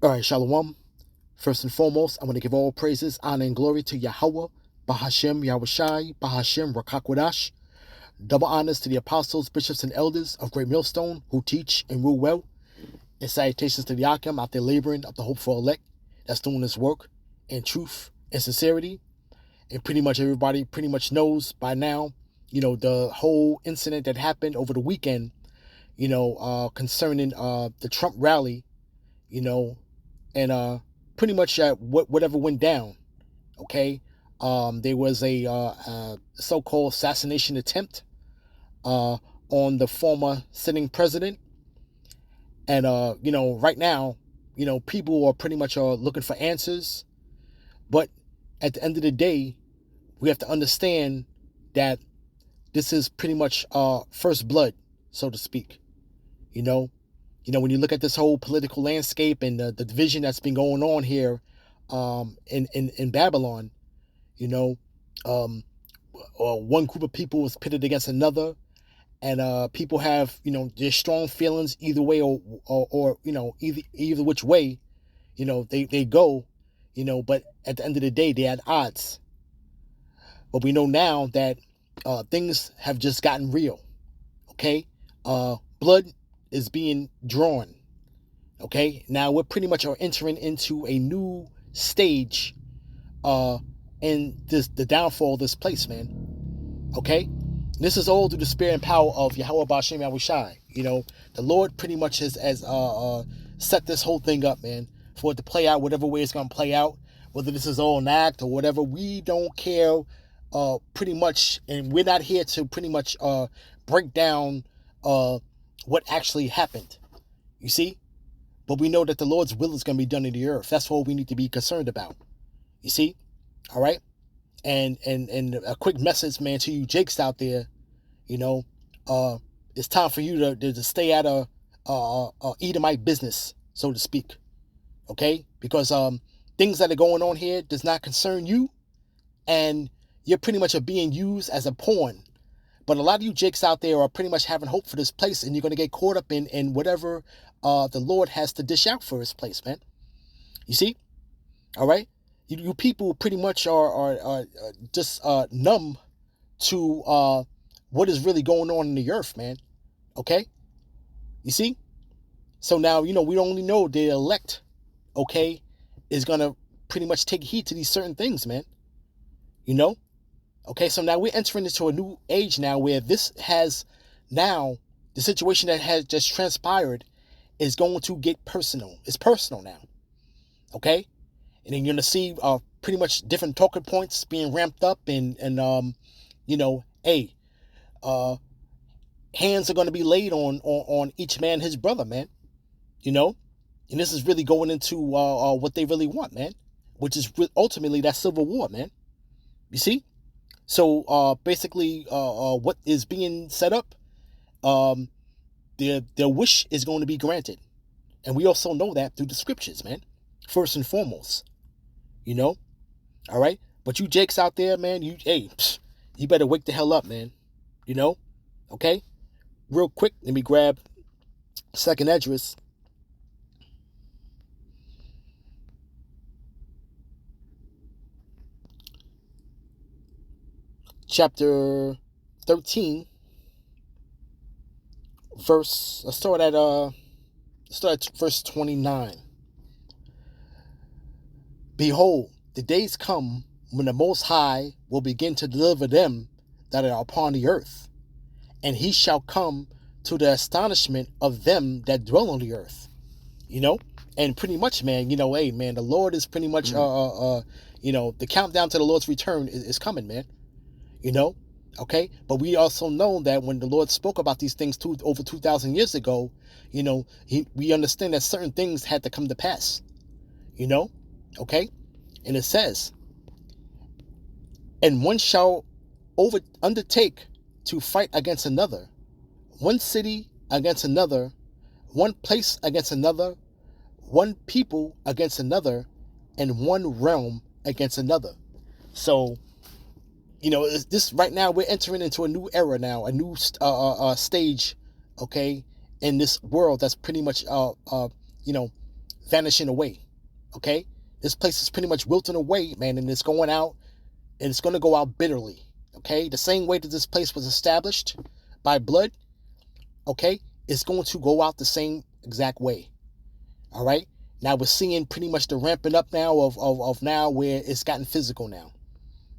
All right, Shalom. First and foremost, I want to give all praises, honor, and glory to Yahweh, Bahashem, Yahushai, Bahashem, Rakakwadash. Double honors to the apostles, bishops, and elders of Great Millstone who teach and rule well. And salutations to the Akim out there laboring of the hopeful elect that's doing this work in truth and sincerity. And pretty much everybody pretty much knows by now, the whole incident that happened over the weekend, concerning the Trump rally, and pretty much whatever went down. Okay, there was a so-called assassination attempt on the former sitting president, and right now, people are pretty much looking for answers, but at the end of the day, we have to understand that this is pretty much first blood, so to speak. When you look at this whole political landscape and the division that's been going on here in Babylon, one group of people is pitted against another, and people have their strong feelings either way or either which way they go, but at the end of the day they had odds. But we know now that things have just gotten real. Okay, blood is being drawn. Okay, now we're pretty much are entering into a new stage in the downfall of this place, man. Okay, this is all through the spirit and power of Yahweh Ba'Shem Yahushai. The Lord pretty much has set this whole thing up, man, for it to play out whatever way it's going to play out, whether this is all an act or whatever. We don't care pretty much, and we're not here to pretty much break down what actually happened, you see? But we know that the Lord's will is going to be done in the earth. That's what we need to be concerned about, you see? All right? And a quick message, man, to you Jakes out there, it's time for you to stay out of Edomite business, so to speak, okay? Because things that are going on here does not concern you, and you're pretty much being used as a pawn. But a lot of you Jakes out there are pretty much having hope for this place, and you're going to get caught up in whatever the Lord has to dish out for his place, man. You see? All right? You people pretty much are just numb to what is really going on in the earth, man. Okay? You see? So now, we only know the elect, okay, is going to pretty much take heed to these certain things, man. Okay, so now we're entering into a new age now where this has now, the situation that has just transpired is going to get personal. It's personal now. Okay? And then you're going to see pretty much different talking points being ramped up and hands are going to be laid on each man, his brother, man. And this is really going into what they really want, man, which is ultimately that civil war, man. You see? So basically, what is being set up, their wish is going to be granted, and we also know that through the scriptures, man. First and foremost, all right. But you Jakes out there, man, you better wake the hell up, man. Okay. Real quick, let me grab second address. Chapter 13, let's start at verse 29. Behold, the days come when the Most High will begin to deliver them that are upon the earth, and he shall come to the astonishment of them that dwell on the earth. And pretty much, man, the Lord is pretty much the countdown to the Lord's return is coming, man. Okay, but we also know that when the Lord spoke about these things over 2,000 years ago, we understand that certain things had to come to pass, okay, and it says, and one shall undertake to fight against another, one city against another, one place against another, one people against another, and one realm against another. So this right now, we're entering into a new era now, a new stage, okay, in this world that's pretty much vanishing away. Okay, this place is pretty much wilting away, man, and it's going out, and it's going to go out bitterly. Okay, the same way that this place was established by blood, okay, it's going to go out the same exact way. All right. Now we're seeing pretty much the ramping up now of now where it's gotten physical now.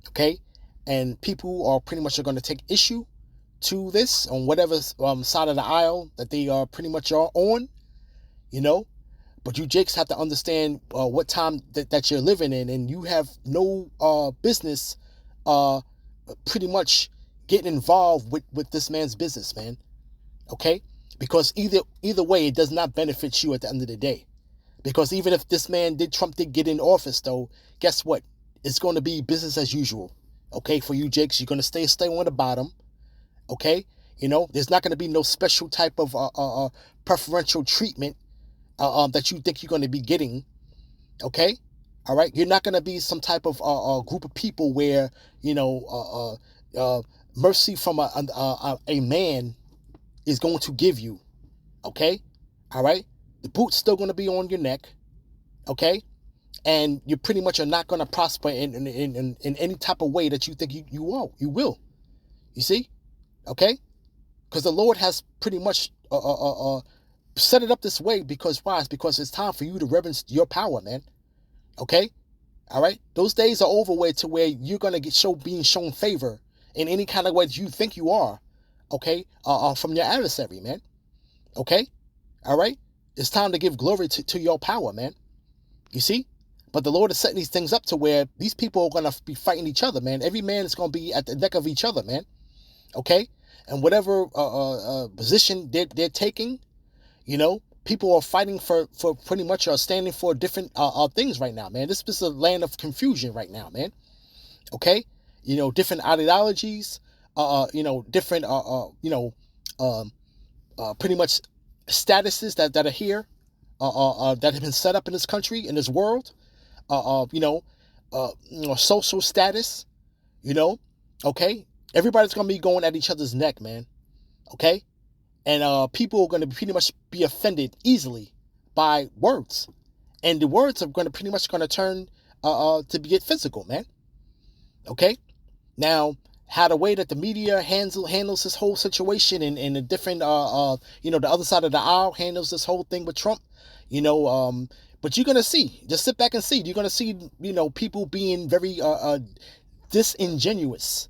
Okay, and people are pretty much are going to take issue to this on whatever side of the aisle that they are pretty much are on, you know. But you Jakes have to understand what time that you're living in, and you have no business pretty much getting involved with this man's business, man. Okay? Because either way, it does not benefit you at the end of the day. Because even if Trump did get in office, though, guess what? It's going to be business as usual. Okay, for you Jakes, you're going to stay on the bottom. Okay, there's not going to be no special type of preferential treatment that you think you're going to be getting. Okay, all right, you're not going to be some type of group of people where mercy from a man is going to give you. Okay, all right, the boot's still going to be on your neck. Okay, and you pretty much are not going to prosper in any type of way that you think you will. You see, okay, because the Lord has pretty much set it up this way because why? It's because it's time for you to reverence your power, man. Okay, all right. Those days are over to where you're gonna being shown favor in any kind of way that you think you are. Okay, from your adversary, man. Okay, all right. It's time to give glory to your power, man. You see, but the Lord is setting these things up to where these people are gonna be fighting each other, man. Every man is gonna be at the neck of each other, man. Okay, and whatever position they're taking. People are fighting for pretty much standing for different things right now, man. This is a land of confusion right now, man. Okay, different ideologies, different pretty much statuses that are here, that have been set up in this country, in this world, social status, okay. Everybody's gonna be going at each other's neck, man. Okay. And people are going to pretty much be offended easily by words. And the words are going to pretty much turn to get physical, man. Okay? Now, how the way that the media handles this whole situation and the different, the other side of the aisle handles this whole thing with Trump, but you're going to see. Just sit back and see. You're going to see, people being very disingenuous.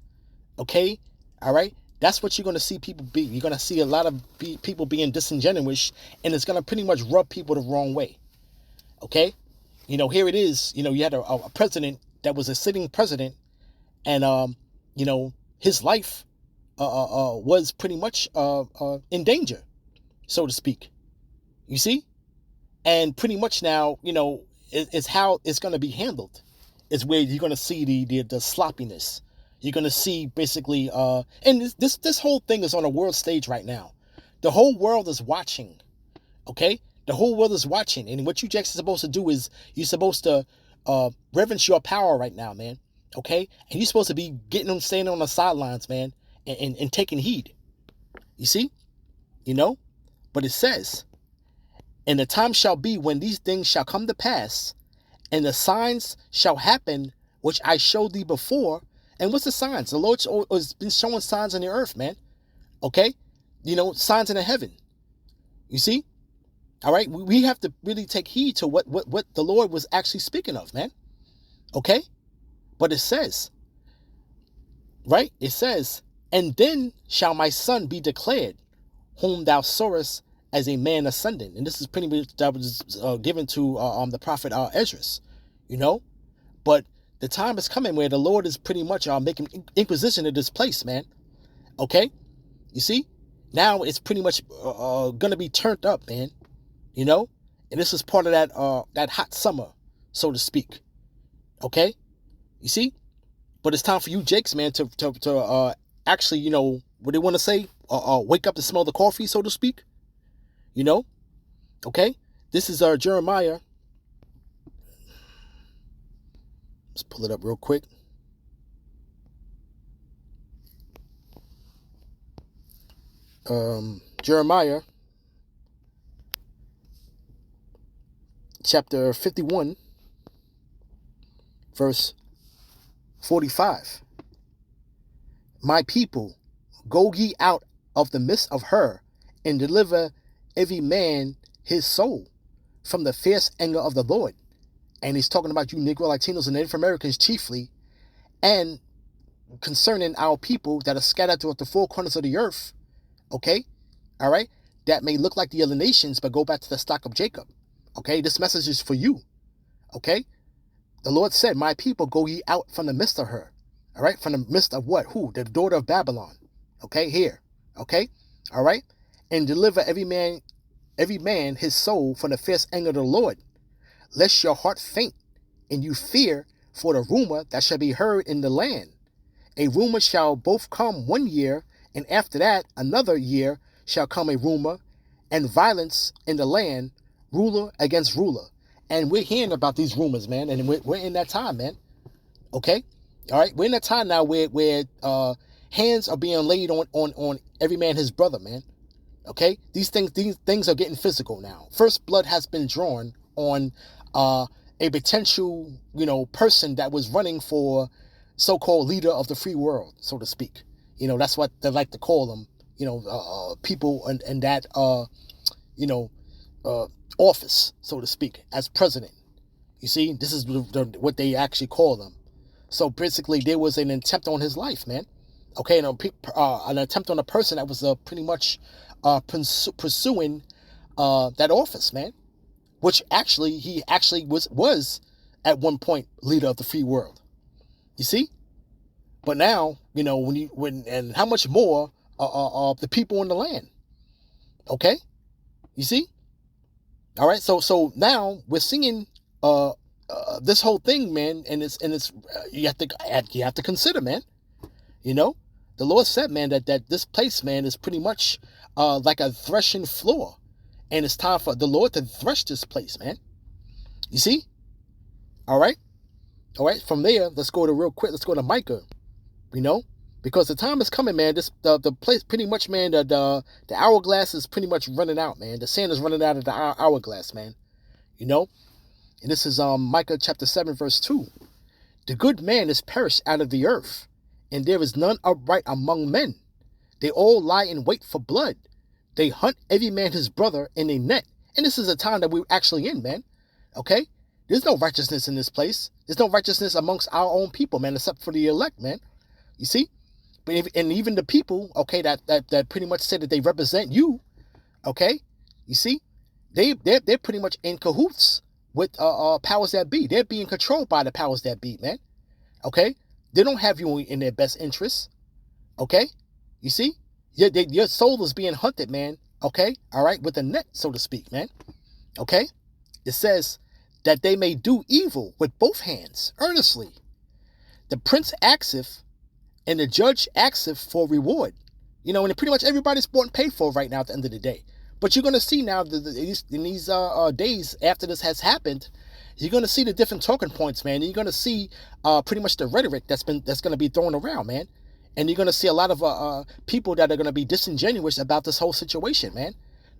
Okay? All right? That's what you're going to see people be. You're going to see a lot of people being disingenuous, and it's going to pretty much rub people the wrong way. Okay? Here it is. You had a president that was a sitting president, and, his life was pretty much in danger, so to speak. You see? And pretty much now, it's how it's going to be handled. It's where you're going to see the sloppiness. You're going to see basically, and this whole thing is on a world stage right now. The whole world is watching, okay? The whole world is watching. And what you Jackson supposed to do is you're supposed to reverence your power right now, man, okay? And you're supposed to be standing on the sidelines, man, and taking heed. You see? But it says, and the time shall be when these things shall come to pass, and the signs shall happen, which I showed thee before. And what's the signs? The Lord has been showing signs on the earth, man. Okay? Signs in the heaven. You see? All right? We have to really take heed to what the Lord was actually speaking of, man. Okay? But it says, right? It says, and then shall my son be declared, whom thou sawest as a man ascending. And this is pretty much that was given to the prophet Esdras. But the time is coming where the Lord is pretty much making inquisition of this place, man. Okay? You see? Now it's pretty much going to be turned up, man. And this is part of that hot summer, so to speak. Okay? You see? But it's time for you Jakes, man, to actually, what they want to say, wake up to smell the coffee, so to speak. Okay? This is Jeremiah. Let's pull it up real quick. Jeremiah chapter 51, verse 45. My people, go ye out of the midst of her, and deliver every man his soul from the fierce anger of the Lord. And he's talking about you Negro Latinos and Native Americans chiefly, and concerning our people that are scattered throughout the four corners of the earth, okay? All right? That may look like the other nations, but go back to the stock of Jacob, okay? This message is for you, okay? The Lord said, my people, go ye out from the midst of her, all right? From the midst of what? Who? The daughter of Babylon, okay? Here, okay? All right? And deliver every man his soul from the fierce anger of the Lord, lest your heart faint, and you fear for the rumor that shall be heard in the land. A rumor shall both come 1 year, and after that another year shall come a rumor, and violence in the land, ruler against ruler. And we're hearing about these rumors, man, and we're in that time, man. Okay? All right? We're in that time now where hands are being laid on every man his brother, man. Okay? These things are getting physical now. First blood has been drawn on a potential, person that was running for so-called leader of the free world, so to speak. That's what they like to call them, people in that, office, so to speak, as president. You see, this is what they actually call them. So basically, there was an attempt on his life, man. Okay, an attempt on a person that was pretty much pursuing that office, man. Which he actually was at one point leader of the free world. You see? But now, and how much more of the people in the land? Okay? You see? All right. So now we're seeing this whole thing, man, and it's you have to consider, man. The Lord said, man, that this place, man, is pretty much like a threshing floor, and it's time for the Lord to thresh this place, man. You see? All right. From there, let's go to Micah. Because the time is coming, man. The place pretty much, man. The hourglass is pretty much running out, man. The sand is running out of the hourglass, man. And this is Micah chapter 7, verse 2. The good man is perished out of the earth, and there is none upright among men. They all lie in wait for blood. They hunt every man his brother in a net. And this is a time that we're actually in, man. Okay? There's no righteousness in this place. There's no righteousness amongst our own people, man, except for the elect, man. You see? And even the people, okay, that pretty much say that they represent you, okay? You see? They're pretty much in cahoots with powers that be. They're being controlled by the powers that be, man. Okay? They don't have you in their best interests. Okay? You see? Your soul is being hunted, man. Okay? All right? With a net, so to speak, man. Okay? It says that they may do evil with both hands, earnestly. The prince asketh, and the judge asketh for reward. And pretty much everybody's bought and paid for right now at the end of the day. But you're going to see now, in these days after this has happened, you're going to see the different talking points, man. You're going to see pretty much the rhetoric that's going to be thrown around, man. And you're going to see a lot of people that are going to be disingenuous about this whole situation, man.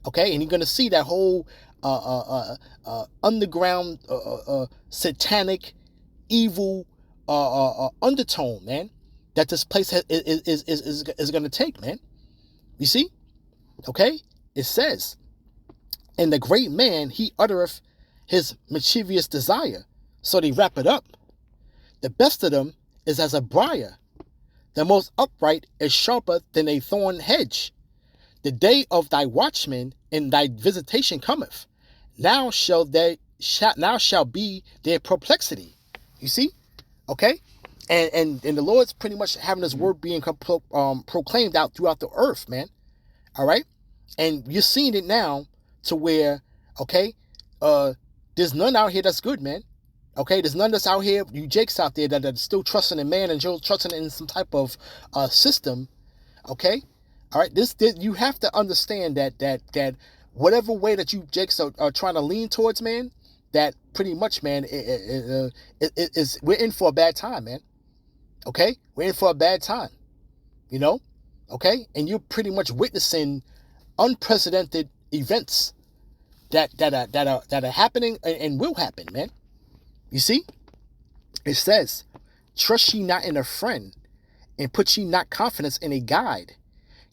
Okay? And you're going to see that whole underground, satanic, evil undertone, man, that this place is going to take, man. You see? Okay? It says, and the great man, he uttereth his mischievous desire. So they wrap it up. The best of them is as a briar. The most upright is sharper than a thorn hedge. The day of thy watchman and thy visitation cometh. Now shall be their perplexity. You see? Okay? And the Lord's pretty much having his word being proclaimed out throughout the earth, man. All right? And you're seeing it now to where, okay, there's none out here that's good, man. Okay, there's none that's out here, you Jakes out there that are still trusting in man and still trusting in some type of system. Okay, all right. This you have to understand that whatever way that you Jakes are trying to lean towards, man, that pretty much, man, is we're in for a bad time, man. Okay, we're in for a bad time. Okay, and you're pretty much witnessing unprecedented events that are happening and will happen, man. You see, it says, "Trust ye not in a friend, and put ye not confidence in a guide.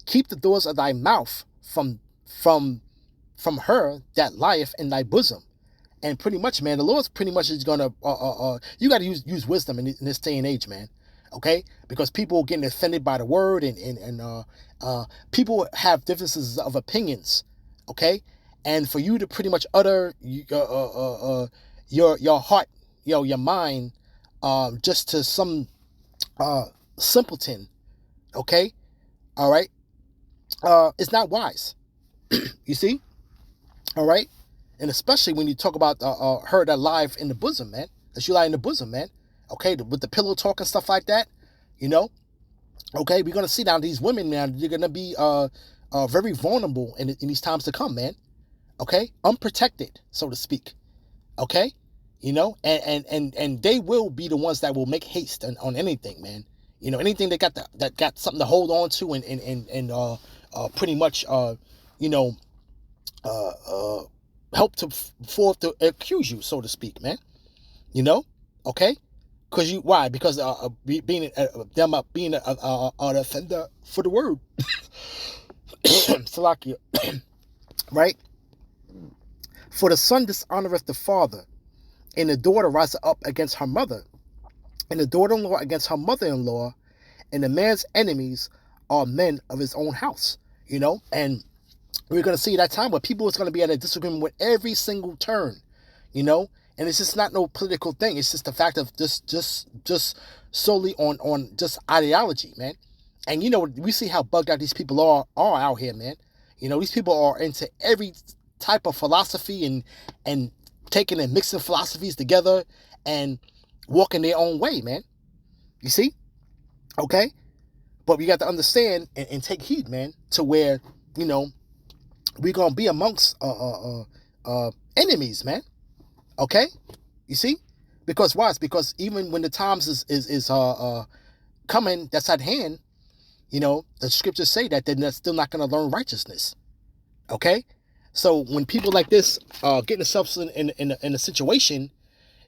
Keep the doors of thy mouth from her that lieth in thy bosom." And pretty much, man, the Lord's pretty much is gonna you got to use wisdom in this day and age, man. Okay, because people are getting offended by the word, and people have differences of opinions. Okay, and for you to pretty much utter your heart, your mind, just to some simpleton. Okay, all right, it's not wise. You see, all right. And especially when you talk about her that live in the bosom, man. That you lie in the bosom, man. Okay, with the pillow talk and stuff like that, you know. Okay, we're gonna see now these women, man. You're gonna be very vulnerable in these times to come, man. Okay, unprotected, so to speak. Okay, you know, and they will be the ones that will make haste on anything, man. You know, anything that got something to hold on to and pretty much you know help to forth to accuse you, so to speak, man. You know, okay? Why? Because being an offender for the word, Salakia, right? For the son dishonoreth the father, and the daughter riseth up against her mother, and the daughter-in-law against her mother-in-law, and the man's enemies are men of his own house. You know, and we're going to see that time where people is going to be at a disagreement with every single turn, you know, and it's just not no political thing. It's just the fact of just solely on just ideology, man. And, you know, we see how bugged out these people are out here, man. You know, these people are into every type of philosophy and taking and mixing philosophies together and walking their own way, man. You see? Okay? But we got to understand and take heed, man, to where, you know, we're gonna be amongst enemies, man. Okay, you see, because why? It's because even when the times is coming, that's at hand. You know, the scriptures say that they're still not gonna learn righteousness. Okay, so when people like this get themselves in a situation,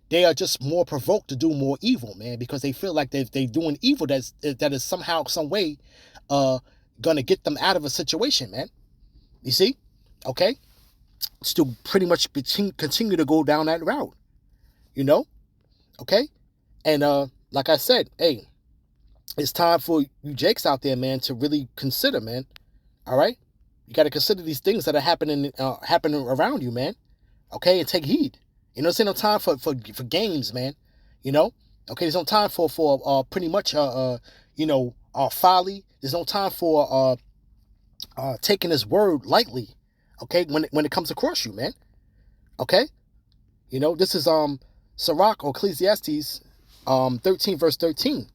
they are just more provoked to do more evil, man, because they feel like they doing evil that is somehow, some way, gonna get them out of a situation, man. You see? Okay? Still pretty much continue to go down that route. You know? Okay? And like I said, hey, it's time for you Jakes out there, man, to really consider, man. All right? You got to consider these things that are happening around you, man. Okay? And take heed. You know, there's no time for games, man. You know? Okay? There's no time for pretty much you know, folly. There's no time for taking his word lightly, okay, when it comes across you, man. Okay? You know, this is Sirach or Ecclesiastes 13 verse 13.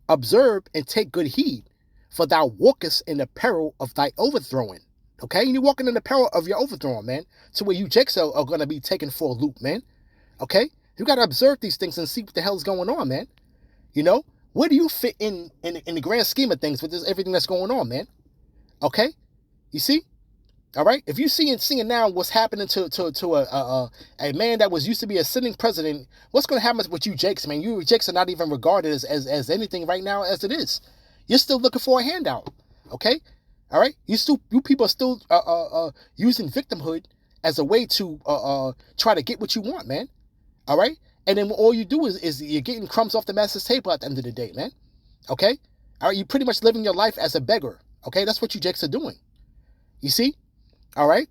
Observe and take good heed, for thou walkest in the peril of thy overthrowing. Okay? You're walking in the peril of your overthrowing, man, to where you jakes are going to be taken for a loop, man. Okay? You got to observe these things and see what the hell is going on, man. You know? Where do you fit in the grand scheme of things with everything that's going on, man? Okay, you see, all right. If you seeing now what's happening to a man that was used to be a sitting president, what's going to happen with you, Jakes, man? You Jakes are not even regarded as anything right now as it is. You're still looking for a handout. Okay, all right. You people are still using victimhood as a way to try to get what you want, man. All right, and then all you do is you're getting crumbs off the master's table at the end of the day, man. Okay, all right. You're pretty much living your life as a beggar. Okay, that's what you Jakes are doing. You see? All right?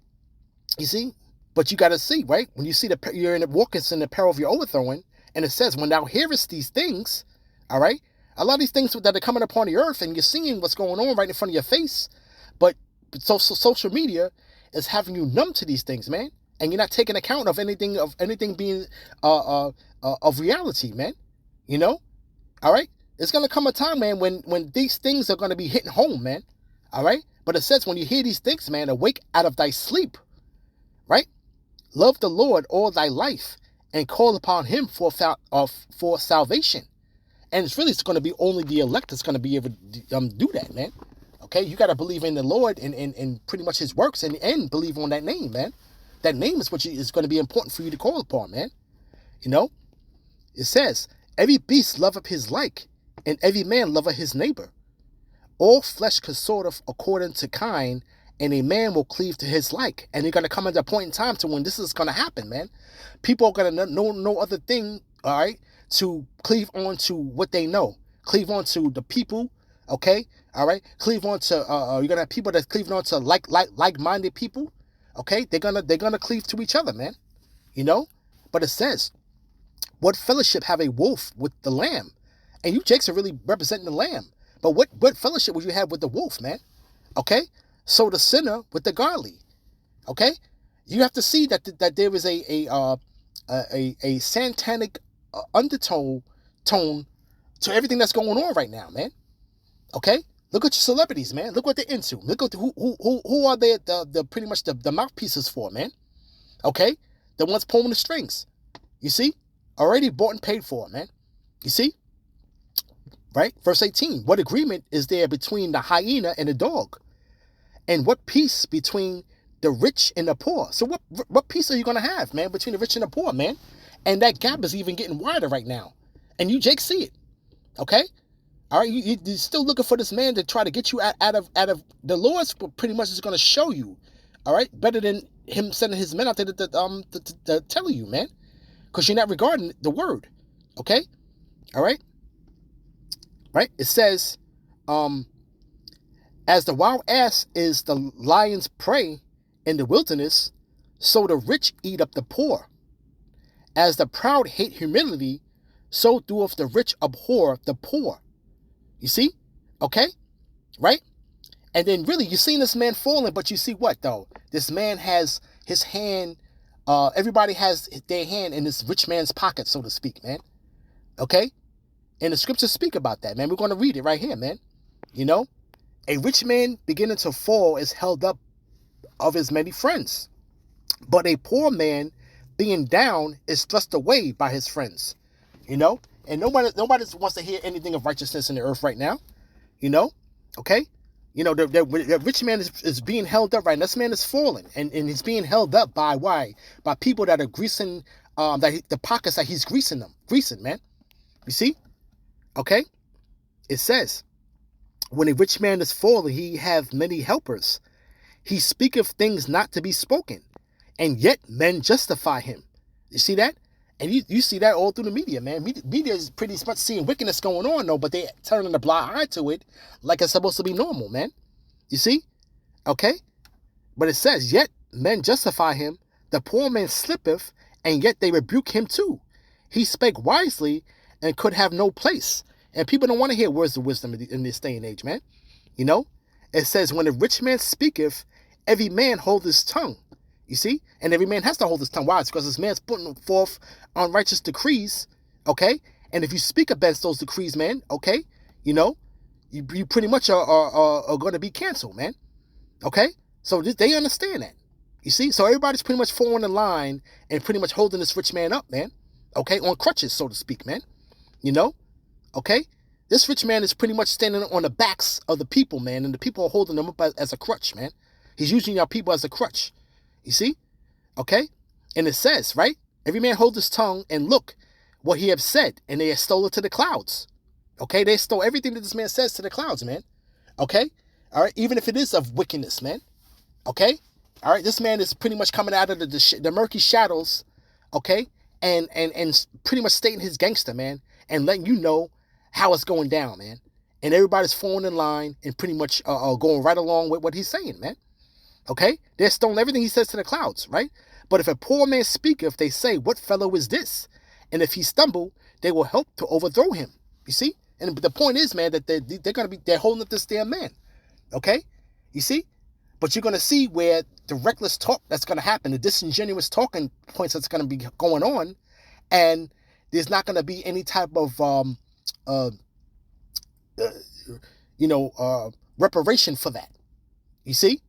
You see? But you got to see, right? When you see you're in the walkest in the peril of your overthrowing, and it says, when thou hearest these things, all right? A lot of these things that are coming upon the earth, and you're seeing what's going on right in front of your face, but social media is having you numb to these things, man. And you're not taking account of anything being of reality, man. You know? All right? It's going to come a time, man, when these things are going to be hitting home, man. All right? But it says when you hear these things, man, awake out of thy sleep. Right? Love the Lord all thy life and call upon him for salvation. And it's going to be only the elect that's going to be able to do that, man. Okay? You got to believe in the Lord and pretty much his works and believe on that name, man. That name is what is going to be important for you to call upon, man. You know, it says, every beast loveth his like, and every man loveth his neighbor. All flesh consorteth according to kind, and a man will cleave to his like. And you're going to come at a point in time to when this is going to happen, man. People are going to know no other thing, all right, to cleave on to what they know. Cleave on to the people, okay, all right. Cleave on to you're gonna have people that cleave on to like-minded people, okay. They're gonna cleave to each other, man. You know, but it says, what fellowship have a wolf with the lamb? And you Jakes are really representing the lamb. But what fellowship would you have with the wolf, man? Okay, so the sinner with the godly, okay. You have to see that there is a satanic undertone to everything that's going on right now, man. Okay, look at your celebrities, man. Look what they're into. Look at who are they the pretty much the mouthpieces for, man. Okay, the ones pulling the strings. You see, already bought and paid for, man. You see, right? Verse 18. What agreement is there between the hyena and the dog? And what peace between the rich and the poor? So what peace are you gonna have, man, between the rich and the poor, man? And that gap is even getting wider right now. And you, Jake, see it. Okay? All right, you're still looking for this man to try to get you out of the Lord's pretty much is going to show you, all right, better than him sending his men out there to tell you, man, because you're not regarding the word, okay, all right, right? It says, as the wild ass is the lion's prey in the wilderness, so the rich eat up the poor. As the proud hate humility, so doeth the rich abhor the poor. You see? Okay? Right? And then really, you're seeing this man falling, but you see what, though? This man has his hand, everybody has their hand in this rich man's pocket, so to speak, man. Okay? And the scriptures speak about that, man. We're going to read it right here, man. You know? A rich man beginning to fall is held up of his many friends. But a poor man being down is thrust away by his friends. You know? And nobody wants to hear anything of righteousness in the earth right now. You know? Okay? You know, the rich man is being held up right now. This man is falling. And he's being held up by why? By people that are greasing, the pockets that he's greasing, man. You see? Okay? It says, when a rich man is fallen, he have many helpers. He speaketh things not to be spoken. And yet men justify him. You see that? And you see that all through the media, man. Media is pretty much seeing wickedness going on, though, but they turning a blind eye to it like it's supposed to be normal, man. You see? Okay? But it says, yet men justify him, the poor man slippeth, and yet they rebuke him too. He spake wisely and could have no place. And people don't want to hear words of wisdom in this day and age, man. You know? It says, when a rich man speaketh, every man hold his tongue. You see? And every man has to hold his tongue. Why? It's because this man's putting forth unrighteous decrees, okay? And if you speak against those decrees, man, okay, you know, you pretty much are going to be canceled, man, okay? So they understand that, you see? So everybody's pretty much falling in line and pretty much holding this rich man up, man, okay, on crutches, so to speak, man, you know, okay? This rich man is pretty much standing on the backs of the people, man, and the people are holding them up as a crutch, man. He's using our people as a crutch. You see? Okay? And it says, right? Every man hold his tongue and look what he have said, and they have stolen it to the clouds. Okay? They stole everything that this man says to the clouds, man. Okay? All right? Even if it is of wickedness, man. Okay? All right? This man is pretty much coming out of the murky shadows, okay? And pretty much stating his gangster, man, and letting you know how it's going down, man. And everybody's falling in line and pretty much going right along with what he's saying, man. Okay? They're stoning everything he says to the clouds, right? But if a poor man speaketh, they say, what fellow is this? And if he stumble, they will help to overthrow him. You see? And the point is, man, that they're holding up this damn man. Okay? You see? But you're going to see where the reckless talk that's going to happen, the disingenuous talking points that's going to be going on, and there's not going to be any type of, reparation for that. You see?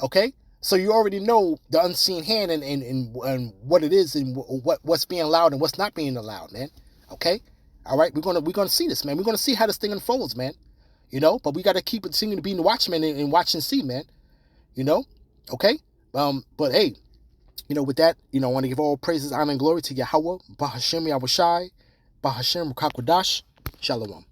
Okay, so you already know the unseen hand and what it is and what's being allowed and what's not being allowed, man. Okay, all right, we're gonna see this, man. We're gonna see how this thing unfolds, man. You know, but we got to keep it singing to being the watchman and watch and see, man. You know, okay. But hey, With that, I want to give all praises, honor, and glory to Yahweh, Bahashem Yahushai, Bahashem Rakakwadash, Shalom.